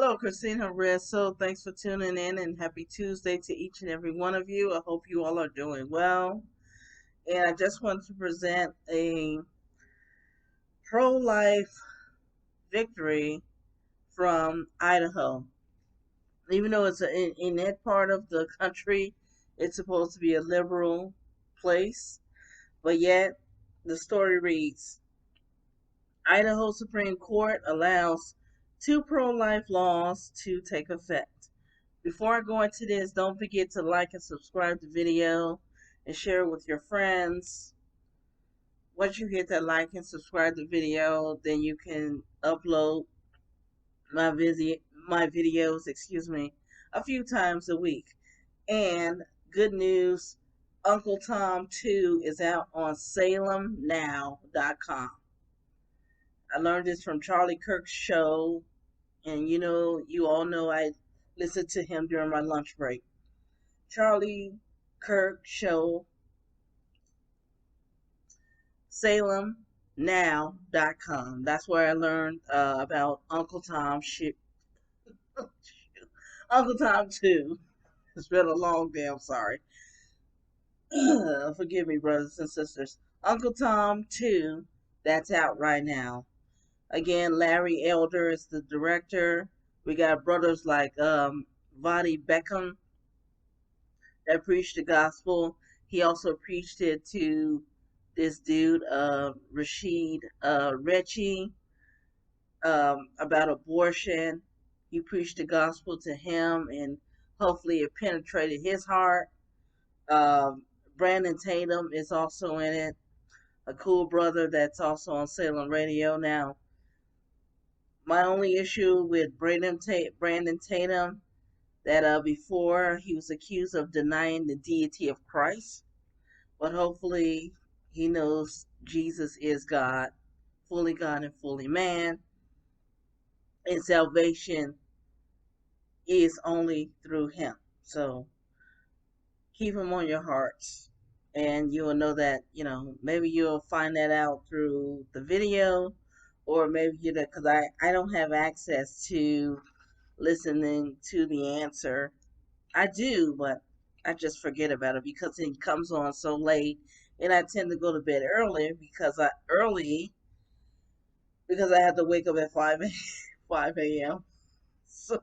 Hello, Christina Red. So thanks for tuning in and happy Tuesday to each and every one of you. I hope you all are doing well. And I just want to present a pro life victory from Idaho. Even though it's in that part of the country, it's supposed to be a liberal place, but yet the story reads Idaho Supreme Court allows two pro life laws to take effect. Before I go into this, don't forget to like and subscribe to the video and share it with your friends. Once you hit that like and subscribe to the video, then you can upload my videos, a few times a week. And good news, Uncle Tom 2 is out on salemnow.com. I learned this from Charlie Kirk's show, and you all know I listen to him during my lunch break. Charlie Kirk Show, SalemNow.com. That's where I learned about Uncle Tom Uncle Tom 2. It's been a long day, I'm sorry. Forgive me, brothers and sisters. Uncle Tom 2, that's out right now. Again, Larry Elder is the director. We got brothers like Vadi Beckham that preached the gospel. He also preached it to this dude, Rashid Ritchie, about abortion. He preached the gospel to him, and hopefully it penetrated his heart. Brandon Tatum is also in it, a cool brother that's also on Salem Radio now. My only issue with Brandon Tatum that before he was accused of denying the deity of Christ, but hopefully he knows Jesus is God and fully man, and salvation is only through him. So keep him on your hearts, and you will know that, maybe you'll find that out through the video, or maybe because I don't have access to listening to the answer. I do, but I just forget about it because it comes on so late, and I tend to go to bed early because I have to wake up at 5 a.m. So,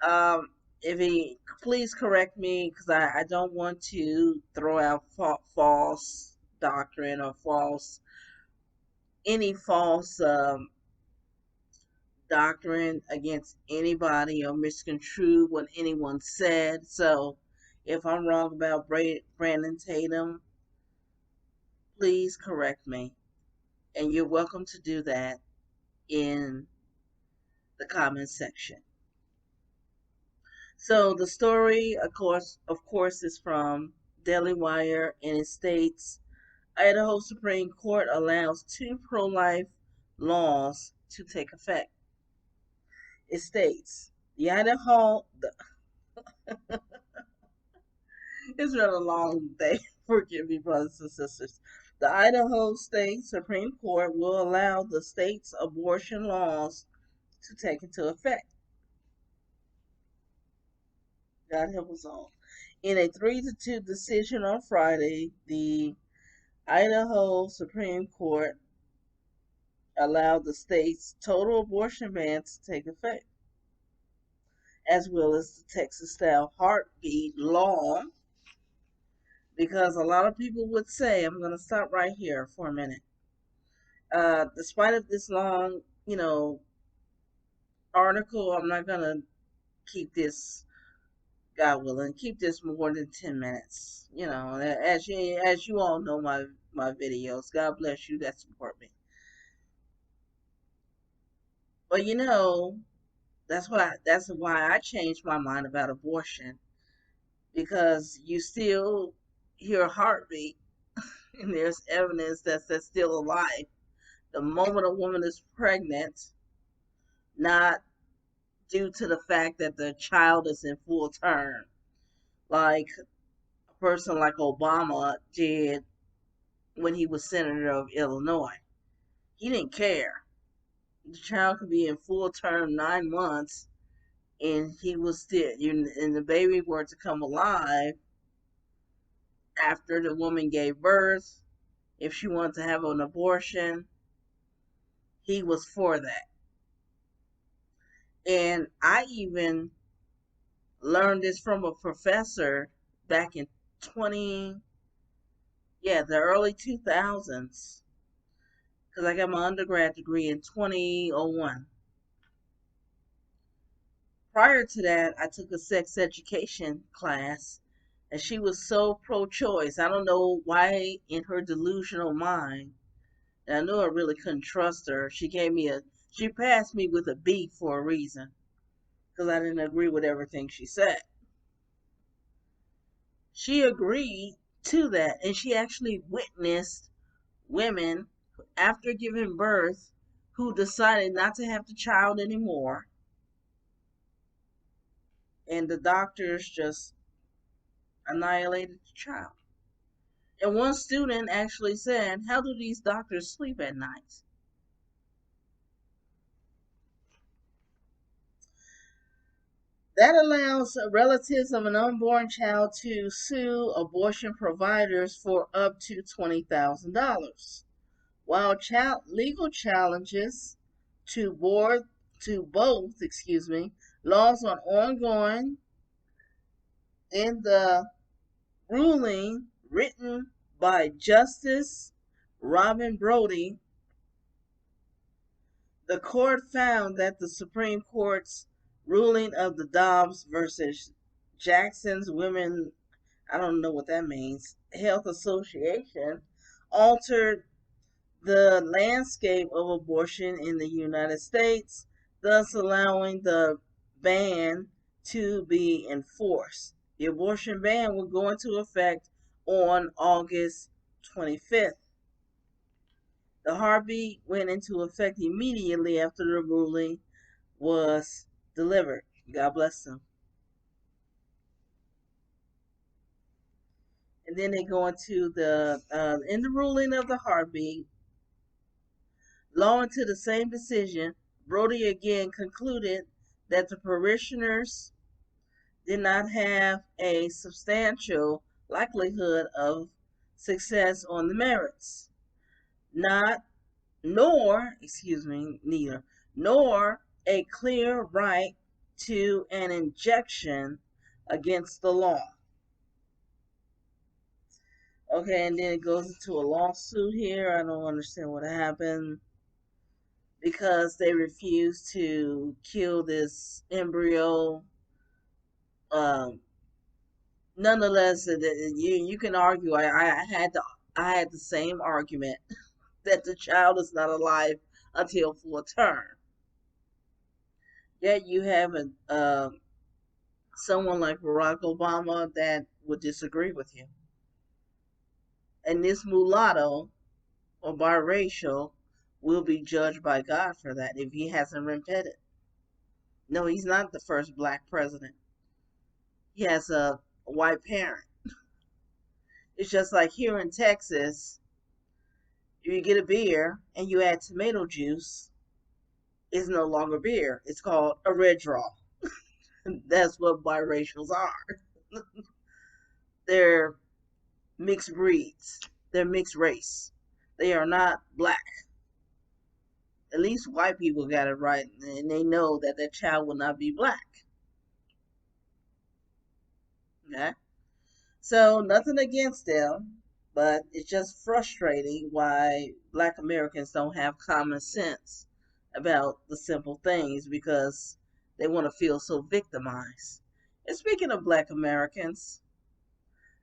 um, if he please correct me because I don't want to throw out false doctrine or any false doctrine against anybody or misconstrue what anyone said. So if I'm wrong about Brandon Tatum, please correct me. And you're welcome to do that in the comment section. So the story, of course, is from Daily Wire, and it states Idaho Supreme Court allows two pro-life laws to take effect. It states it's been a long day. Forgive me, brothers and sisters. The Idaho State Supreme Court will allow the state's abortion laws to take into effect. God help us all. In a 3-2 decision on Friday, the Idaho Supreme Court allowed the state's total abortion ban to take effect, as well as the Texas style heartbeat law, because a lot of people would say, I'm going to stop right here for a minute. Despite of this long, article, I'm not going to keep this, God willing, keep this more than 10 minutes. As you all know my videos. God bless you that support me. But that's why I changed my mind about abortion, because you still hear a heartbeat and there's evidence that that's still alive. The moment a woman is pregnant, not due to the fact that the child is in full term, like a person like Obama did when he was senator of Illinois. He didn't care. The child could be in full term 9 months, and he was still, and the baby were to come alive after the woman gave birth. If she wanted to have an abortion, he was for that. And I even learned this from a professor back in 20, yeah, the early 2000s, because I got my undergrad degree in 2001. Prior to that, I took a sex education class, and she was so pro choice. I don't know why, in her delusional mind, and I knew I really couldn't trust her. She passed me with a B for a reason, because I didn't agree with everything she said. She agreed to that, and she actually witnessed women after giving birth who decided not to have the child anymore, and the doctors just annihilated the child. And one student actually said, "How do these doctors sleep at night?" That allows relatives of an unborn child to sue abortion providers for up to $20,000. While legal challenges to both, laws on ongoing in the ruling written by Justice Robin Brody, the court found that the Supreme Court's ruling of the Dobbs versus Jackson's Women, I don't know what that means, Health Association, altered the landscape of abortion in the United States, thus allowing the ban to be enforced. The abortion ban will go into effect on August 25th. The heartbeat went into effect immediately after the ruling was delivered. God bless them. And then they go into in the ruling of the heartbeat, law into the same decision, Brody again concluded that the parishioners did not have a substantial likelihood of success on the merits, not neither, nor a clear right to an injection against the law. Okay, and then it goes into a lawsuit here. I don't understand what happened because they refused to kill this embryo. Um, Nonetheless, you can argue. I had the same argument that the child is not alive until full term. Yet you have someone like Barack Obama that would disagree with you. And this mulatto or biracial will be judged by God for that if he hasn't repented. No, he's not the first black president. He has a white parent. It's just like here in Texas, if you get a beer and you add tomato juice, it's no longer beer. It's called a red draw. That's what biracials are. They're mixed breeds. They're mixed race. They are not black. At least white people got it right, and they know that their child will not be black. Okay? So nothing against them, but it's just frustrating why black Americans don't have common sense about the simple things because they want to feel so victimized. And speaking of black Americans,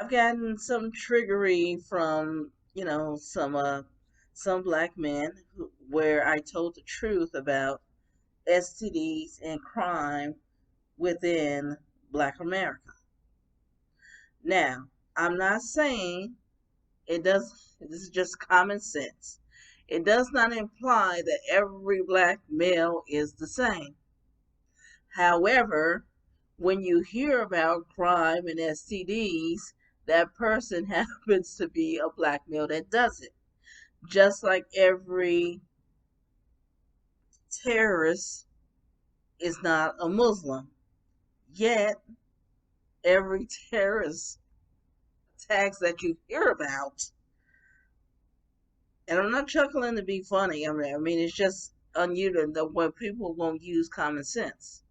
I've gotten some triggery from, some black men where I told the truth about STDs and crime within black America. Now, I'm not saying it does, this is just common sense. It does not imply that every black male is the same. However, when you hear about crime and STDs, that person happens to be a black male that does it. Just like every terrorist is not a Muslim. Yet, every terrorist attacks that you hear about, and I'm not chuckling to be funny. I mean, it's just unusual that when people won't use common sense,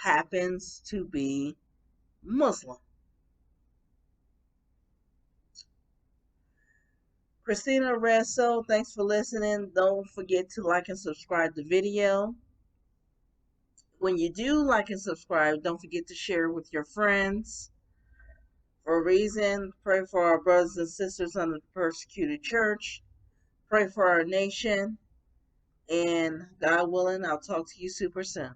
happens to be Muslim. Christina Resso, thanks for listening. Don't forget to like and subscribe the video. When you do like and subscribe, don't forget to share with your friends. For a reason, pray for our brothers and sisters under the persecuted church. Pray for our nation. And God willing, I'll talk to you super soon.